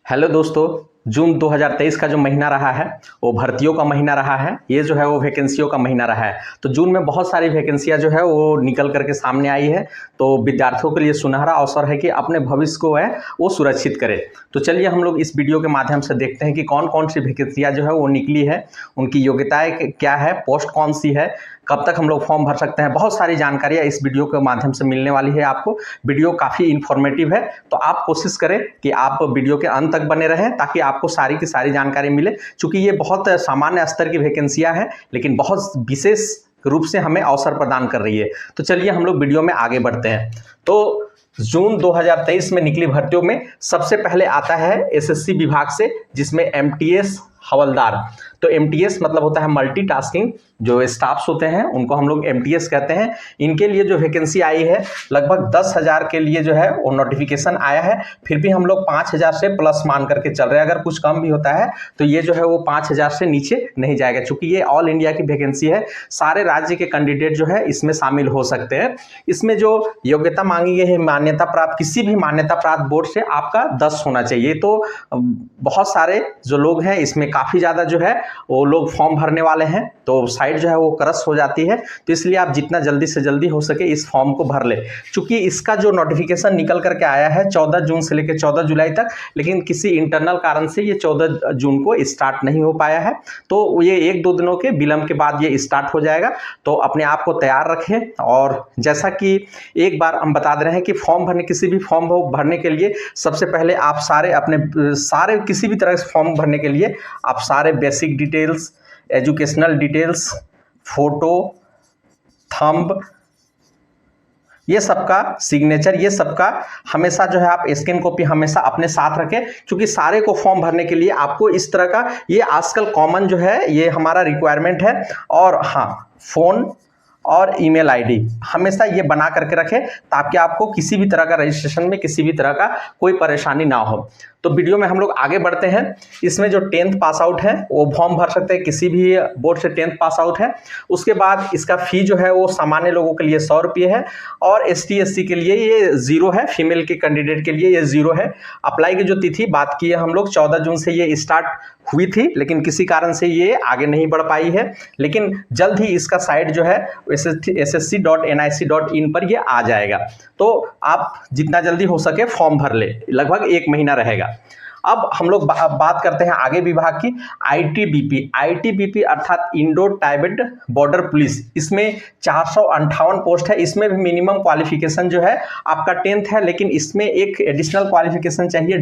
Hello दोस्तों। जून 2023 का जो महीना रहा है वो भर्तियों का महीना रहा है। ये जो है वो वैकेंसियों का महीना रहा है। तो जून में बहुत सारी वैकेंसियां जो है वो निकल करके सामने आई है। तो विद्यार्थियों के लिए सुनहरा अवसर है कि अपने भविष्य को है वो सुरक्षित करें। तो चलिए हम लोग इस वीडियो के माध्यम से देखते हैं कि कौन कौन सी वैकेंसियां जो है वो निकली है, उनकी योग्यताएं क्या है, पोस्ट कौन सी है, कब तक हम लोग फॉर्म भर सकते हैं। बहुत सारी जानकारियां इस वीडियो के माध्यम से मिलने वाली है आपको। वीडियो काफ़ी इन्फॉर्मेटिव है, तो आप कोशिश करें कि आप वीडियो के अंत तक बने रहें ताकि आपको सारी की सारी जानकारी मिले। चूंकि ये बहुत सामान्य स्तर की वैकेंसियां हैं, लेकिन बहुत विशेष रूप से हमें अवसर प्रदान कर रही है। तो चलिए हम लोग वीडियो में आगे बढ़ते हैं। तो जून 2023 में निकली भर्तियों में सबसे पहले आता है एसएससी विभाग से, जिसमें एमटीएस हवलदार। तो एमटीएस मतलब होता है मल्टीटास्किंग। जो स्टाफ्स होते हैं उनको हम लोग एमटीएस कहते हैं। इनके लिए जो वैकेंसी आई है लगभग 10,000 के लिए जो है वो नोटिफिकेशन आया है। फिर भी हम लोग 5,000 से प्लस मान करके चल रहे हैं। अगर कुछ कम भी होता है तो ये जो है वो 5,000 से नीचे नहीं जाएगा, क्योंकि ये ऑल इंडिया की वैकेंसी है। सारे राज्य के कैंडिडेट जो है इसमें शामिल हो सकते हैं। इसमें जो योग्यता मांगी गई है, मान्यता प्राप्त, किसी भी मान्यता प्राप्त बोर्ड से आपका 10 होना चाहिए। तो बहुत सारे जो लोग हैं इसमें काफ़ी ज़्यादा जो है वो लोग फॉर्म भरने वाले हैं, तो साइट जो है वो क्रश हो जाती है। तो इसलिए आप जितना जल्दी से जल्दी हो सके इस फॉर्म को भर ले। चूंकि इसका जो नोटिफिकेशन निकल करके आया है 14 जून से लेकर 14 जुलाई तक, लेकिन किसी इंटरनल कारण से ये 14 जून को स्टार्ट नहीं हो पाया है। तो ये 1-2 दिनों के विलंब के बाद ये स्टार्ट हो जाएगा। तो अपने आप को तैयार रखें। और जैसा कि एक बार हम बता दे रहे हैं कि फॉर्म भरने, किसी भी फॉर्म भरने के लिए सबसे पहले आप सारे किसी भी तरह से फॉर्म भरने के लिए आप सारे basic details, educational details, photo, thumb, ये सबका सिग्नेचर, ये सबका हमेशा जो है आप स्कैन कॉपी हमेशा अपने साथ रखें। क्योंकि सारे को फॉर्म भरने के लिए आपको इस तरह का, ये आजकल कॉमन जो है ये हमारा रिक्वायरमेंट है। और हाँ, फोन और ईमेल आईडी हमेशा ये बना करके रखें ताकि आपको किसी भी तरह का रजिस्ट्रेशन में किसी भी तरह का कोई परेशानी ना हो। तो वीडियो में हम लोग आगे बढ़ते हैं। इसमें जो 10th पास आउट है वो फॉर्म भर सकते हैं, किसी भी बोर्ड से 10th पास आउट है। उसके बाद इसका फी जो है वो सामान्य लोगों के लिए 100 रुपये है और ST SC के लिए ये 0 है। फीमेल के कैंडिडेट के लिए ये 0 है। अप्लाई की जो तिथि बात की है हम लोग 14 जून से ये स्टार्ट हुई थी, लेकिन किसी कारण से ये आगे नहीं बढ़ पाई है। लेकिन जल्द ही इसका साइट जो है ssc.nic.in पर ये आ जाएगा। तो आप जितना जल्दी हो सके फॉर्म भर ले, लगभग 1 महीना रहेगा। अब हम लोग बात करते हैं आगे विभाग की, ITBP अर्थात इंडो टाइबेट बॉर्डर पुलिस। इसमें 458 पोस्ट है। इसमें भी मिनिमम क्वालिफिकेशन जो है आपका 10th है, लेकिन इसमें एक एडिशनल क्वालिफिकेशन चाहिए,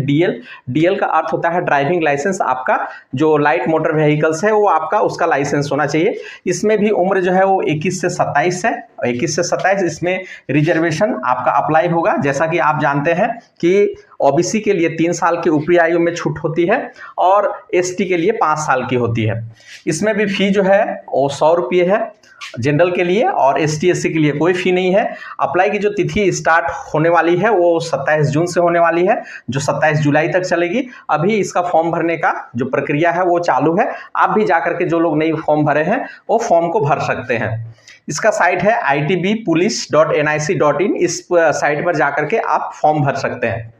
DL का अर्थ होता है ड्राइविंग लाइसेंस। आपका जो लाइट मोटर व्हीकल्स है वो आपका उसका लाइसेंस होना चाहिए। इसमें भी उम्र जो है वो 21 से 27 है। 21 से 27 इसमें रिजर्वेशन आपका अप्लाई होगा। जैसा कि आप जानते हैं कि OBC के लिए 3 साल की ऊपरी आयु में छूट होती है और ST के लिए 5 साल की होती है। इसमें भी फी जो है वो 100 रुपये है जनरल के लिए, और ST SC के लिए कोई फी नहीं है। अप्लाई की जो तिथि स्टार्ट होने वाली है वो 27 जून से होने वाली है, जो 27 जुलाई तक चलेगी। अभी इसका फॉर्म भरने का जो प्रक्रिया है वो चालू है। आप भी जाकर के, जो लोग नई फॉर्म भरे हैं वो फॉर्म को भर सकते हैं। इसका साइट है itbpolice.nic.in। इस साइट पर जाकर के आप फॉर्म भर सकते हैं।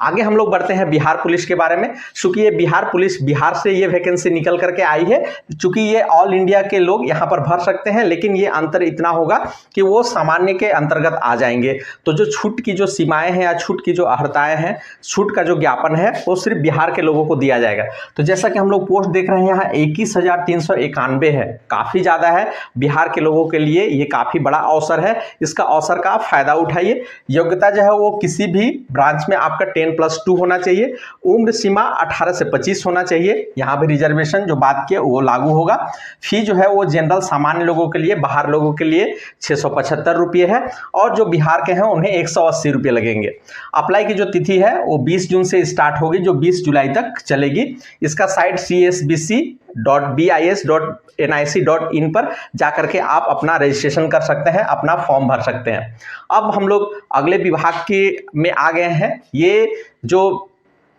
आगे हम लोग बढ़ते हैं बिहार पुलिस के बारे में। चूंकि ये बिहार पुलिस, बिहार से ये वैकेंसी निकल करके आई है। चूंकि ये ऑल इंडिया के लोग यहाँ पर भर सकते हैं, लेकिन ये अंतर इतना होगा कि वो सामान्य के अंतर्गत आ जाएंगे। तो जो छूट की जो सीमाएं हैं या छूट की जो अर्हताएं हैं, छूट का जो ज्ञापन है वो सिर्फ बिहार के लोगों को दिया जाएगा। तो जैसा कि हम लोग पोस्ट देख रहे हैं यहाँ 21,391 है, काफ़ी ज़्यादा है। बिहार के लोगों के लिए ये काफ़ी बड़ा अवसर है। इसका अवसर का फ़ायदा उठाइए। योग्यता जो है वो किसी भी ब्रांच में आपका 10+2 होना चाहिए। उम्र सीमा 18 से 25 होना चाहिए। यहाँ भी रिजर्वेशन जो बात की वो लागू होगा। फी जो है वो जनरल सामान्य लोगों के लिए, बाहर लोगों के लिए 675 रुपये है, और जो बिहार के हैं उन्हें 180 रुपये लगेंगे। अप्लाई की जो तिथि है वो 20 जून से स्टार्ट होगी, जो 20 जुलाई तक चलेगी। इसका साइट csbc.bis.nic.in पर जाकर के आप अपना रजिस्ट्रेशन कर सकते हैं, अपना फॉर्म भर सकते हैं। अब हम लोग अगले विभाग के में आ गए हैं। ये जो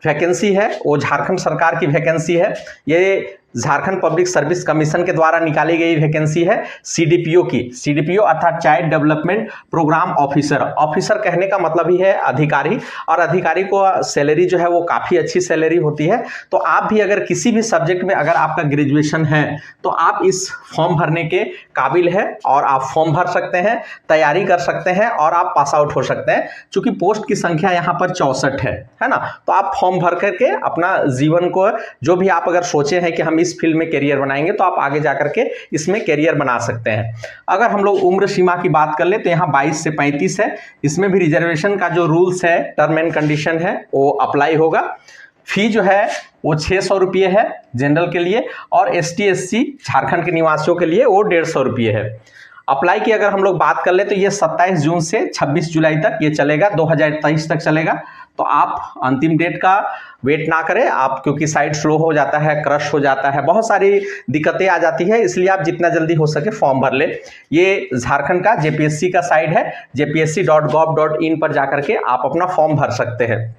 वैकेंसी है वो झारखंड सरकार की वैकेंसी है। ये झारखंड पब्लिक सर्विस कमीशन के द्वारा निकाली गई वैकेंसी है सीडीपीओ की। सीडीपीओ अर्थात child development programme officer. Officer कहने का मतलब ही है अधिकारी, और अधिकारी को सैलरी जो है वो काफ़ी अच्छी सैलरी होती है। तो आप भी अगर किसी भी सब्जेक्ट में अगर आपका ग्रेजुएशन है तो आप इस फॉर्म भरने के काबिल है और आप फॉर्म भर सकते हैं, तैयारी कर सकते हैं और आप पास आउट हो सकते हैं। चूंकि पोस्ट की संख्या यहाँ पर 64 है ना, तो आप फॉर्म भर करके अपना जीवन को जो भी आप अगर सोचे हैं कि हम इस फील्ड में करियर बनाएंगे तो आप आगे जाकर के इसमें करियर बना सकते हैं। अगर हम लोग उम्र सीमा की बात कर ले तो यहाँ 22 से 35 है। इसमें भी रिजर्वेशन का जो रूल्स है, टर्म एंड कंडीशन है, वो अप्लाई होगा। फी जो है वो 600 रुपये है जनरल के लिए, और ST SC झारखंड के निवासियों के लिए वो 150 रुपये है। अप्लाई की अगर हम लोग बात कर ले तो ये 27 जून से 26 जुलाई तक ये चलेगा, 2023 तक चलेगा। तो आप अंतिम डेट का वेट ना करें आप, क्योंकि साइट स्लो हो जाता है, क्रश हो जाता है, बहुत सारी दिक्कतें आ जाती है, इसलिए आप जितना जल्दी हो सके फॉर्म भर ले। ये झारखंड का JPSC का साइट है, jpsc.gov.in पर जाकर के आप अपना फॉर्म भर सकते हैं।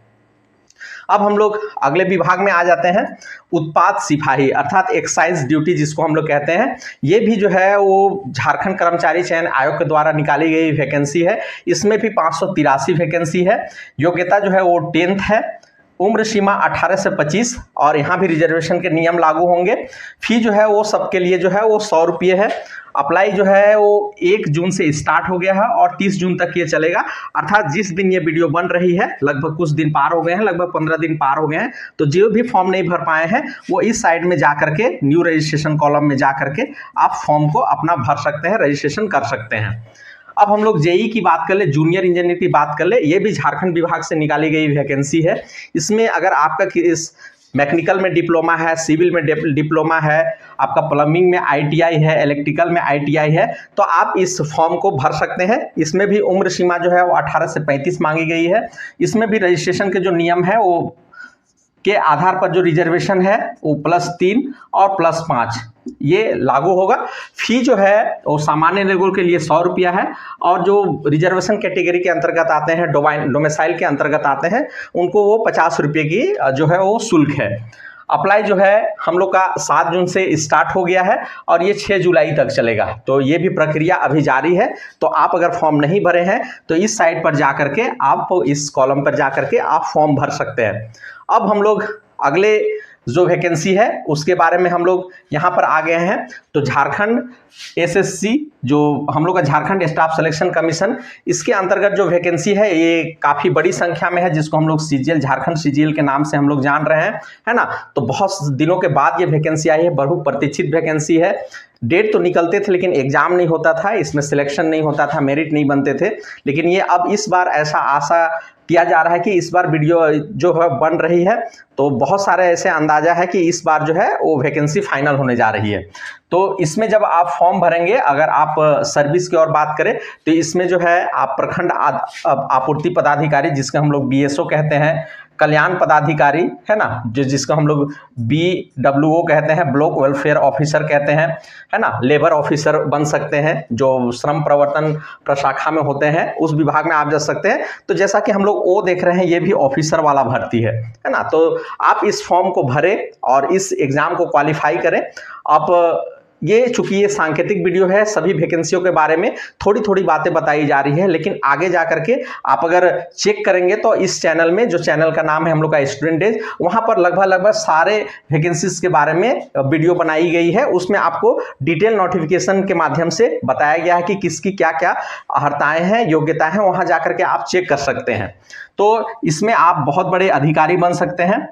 अब हम लोग अगले विभाग में आ जाते हैं, उत्पाद सिपाही अर्थात एक्साइज ड्यूटी जिसको हम लोग कहते हैं। ये भी जो है वो झारखंड कर्मचारी चयन आयोग के द्वारा निकाली गई वैकेंसी है। इसमें भी 583 वैकेंसी है। योग्यता जो है वो 10th है। उम्र सीमा 18 से 25, और यहाँ भी रिजर्वेशन के नियम लागू होंगे। फी जो है वो सबके लिए जो है वो 100 रुपये है। अप्लाई जो है वो 1 जून से स्टार्ट हो गया है और 30 जून तक ये चलेगा, अर्थात जिस दिन ये वीडियो बन रही है लगभग कुछ दिन पार हो गए हैं, लगभग 15 दिन पार हो गए हैं। तो जो भी फॉर्म नहीं भर पाए हैं वो इस साइड में जा करके न्यू रजिस्ट्रेशन कॉलम में जा करके आप फॉर्म को अपना भर सकते हैं, रजिस्ट्रेशन कर सकते हैं। अब हम लोग JEE की बात कर ले, जूनियर इंजीनियर की बात कर ले, ये भी झारखंड विभाग से निकाली गई वैकेंसी है। इसमें अगर आपका इस मैकेनिकल में डिप्लोमा है, सिविल में डिप्लोमा है, आपका प्लम्बिंग में ITI है, इलेक्ट्रिकल में ITI है, तो आप इस फॉर्म को भर सकते हैं। इसमें भी उम्र सीमा जो है वो 18 से 35 मांगी गई है। इसमें भी रजिस्ट्रेशन के जो नियम है वो के आधार पर जो रिजर्वेशन है वो +3 और +5 ये लागू होगा। फी जो है वो सामान्य रेगुलर के लिए 100 रुपया है, और जो रिजर्वेशन कैटेगरी के अंतर्गत आते हैं, डोमिसाइल के अंतर्गत आते हैं, उनको वो 50 रुपये की जो है वो शुल्क है। अप्लाई जो है हम लोग का 7 जून से स्टार्ट हो गया है और ये 6 जुलाई तक चलेगा। तो ये भी प्रक्रिया अभी जारी है। तो आप अगर फॉर्म नहीं भरे हैं तो इस साइट पर जा करके आप इस कॉलम पर जा करके आप फॉर्म भर सकते हैं। अब हम लोग अगले जो वैकेंसी है उसके बारे में हम लोग यहाँ पर आ गए हैं। तो झारखंड SSC जो हम लोग का झारखंड स्टाफ सिलेक्शन कमीशन, इसके अंतर्गत जो वैकेंसी है ये काफ़ी बड़ी संख्या में है, जिसको हम लोग CGL झारखंड CGL के नाम से हम लोग जान रहे हैं, है ना। तो बहुत दिनों के बाद ये वैकेंसी आई है, बहु प्रतीक्षित वैकेंसी है। डेट तो निकलते थे लेकिन एग्जाम नहीं होता था, इसमें सिलेक्शन नहीं होता था, मेरिट नहीं बनते थे। लेकिन ये अब इस बार ऐसा आशा किया जा रहा है कि इस बार वीडियो जो है बन रही है, तो बहुत सारे ऐसे अंदाजा है कि इस बार जो है वो वैकेंसी फाइनल होने जा रही है। तो इसमें जब आप फॉर्म भरेंगे, अगर आप सर्विस की ओर बात करें तो इसमें जो है आप प्रखंड आपूर्ति पदाधिकारी जिसका हम लोग BSO कहते हैं, कल्याण पदाधिकारी है ना, जो जिसको हम लोग BWO कहते हैं, ब्लॉक वेलफेयर ऑफिसर कहते हैं, है ना, लेबर ऑफिसर बन सकते हैं, जो श्रम प्रवर्तन प्रशाखा में होते हैं उस विभाग में आप जा सकते हैं। तो जैसा कि हम लोग वो देख रहे हैं, ये भी ऑफिसर वाला भर्ती है ना। तो आप इस फॉर्म को भरें और इस एग्जाम को क्वालिफाई करें। आप ये चूंकि ये सांकेतिक वीडियो है, सभी वैकेंसियों के बारे में थोड़ी थोड़ी बातें बताई जा रही है, लेकिन आगे जा करके आप अगर चेक करेंगे तो इस चैनल में, जो चैनल का नाम है हम लोग का स्टूडेंट डेज, वहां पर लगभग सारे वैकेंसीज के बारे में वीडियो बनाई गई है। उसमें आपको डिटेल नोटिफिकेशन के माध्यम से बताया गया है कि किसकी क्या क्या अर्हताएं हैं, योग्यता है, वहां जाकर के आप चेक कर सकते हैं। तो इसमें आप बहुत बड़े अधिकारी बन सकते हैं।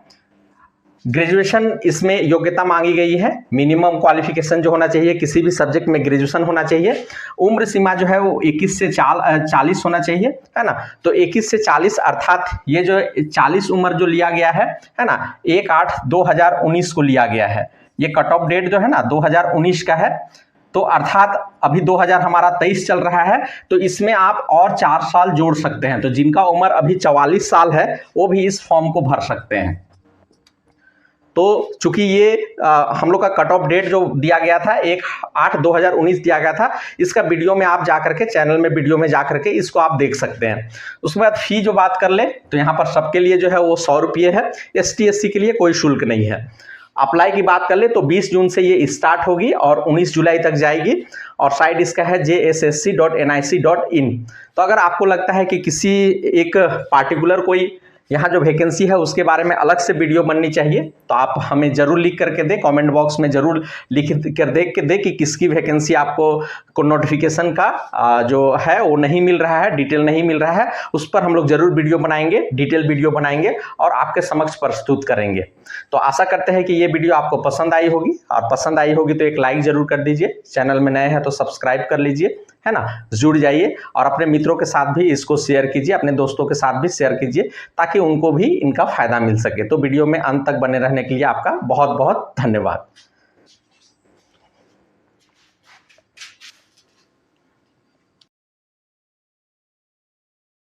ग्रेजुएशन इसमें योग्यता मांगी गई है, मिनिमम क्वालिफिकेशन जो होना चाहिए, किसी भी सब्जेक्ट में ग्रेजुएशन होना चाहिए। उम्र सीमा जो है वो 21 से 40 होना चाहिए, है ना। तो 21 से 40 अर्थात ये जो 40 उम्र जो लिया गया है ना, 1/8/2019 को लिया गया है। ये कट ऑफ डेट जो है ना 2019 का है। तो अर्थात अभी 2023 चल रहा है, तो इसमें आप और 4 साल जोड़ सकते हैं। तो जिनका उम्र अभी 44 साल है वो भी इस फॉर्म को भर सकते हैं। तो चूंकि ये हम लोग का कट ऑफ डेट जो दिया गया था 1/8/2019 दिया गया था, इसका वीडियो में आप जाकर के चैनल में वीडियो में जाकर के इसको आप देख सकते हैं। उसके बाद फी जो बात कर ले तो यहाँ पर सबके लिए जो है वो 100 रुपये है, ST SC के लिए कोई शुल्क नहीं है। अप्लाई की बात कर ले तो 20 जून से ये स्टार्ट होगी और 19 जुलाई तक जाएगी और साइट इसका है jssc.nic.in। तो अगर आपको लगता है कि किसी एक पार्टिकुलर कोई यहाँ जो वैकेंसी है उसके बारे में अलग से वीडियो बननी चाहिए तो आप हमें जरूर लिख करके दें, कमेंट बॉक्स में जरूर लिख कर दे कि किसकी वैकेंसी आपको को नोटिफिकेशन का जो है वो नहीं मिल रहा है, डिटेल नहीं मिल रहा है, उस पर हम लोग जरूर वीडियो बनाएंगे, डिटेल वीडियो बनाएंगे और आपके समक्ष प्रस्तुत करेंगे। तो आशा करते हैं कि ये वीडियो आपको पसंद आई होगी और पसंद आई होगी तो एक लाइक जरूर कर दीजिए, चैनल में नए हैं तो सब्सक्राइब कर लीजिए, है ना, जुड़ जाइए और अपने मित्रों के साथ भी इसको शेयर कीजिए, अपने दोस्तों के साथ भी शेयर कीजिए ताकि उनको भी इनका फायदा मिल सके। तो वीडियो में अंत तक बने रहने के लिए आपका बहुत बहुत धन्यवाद।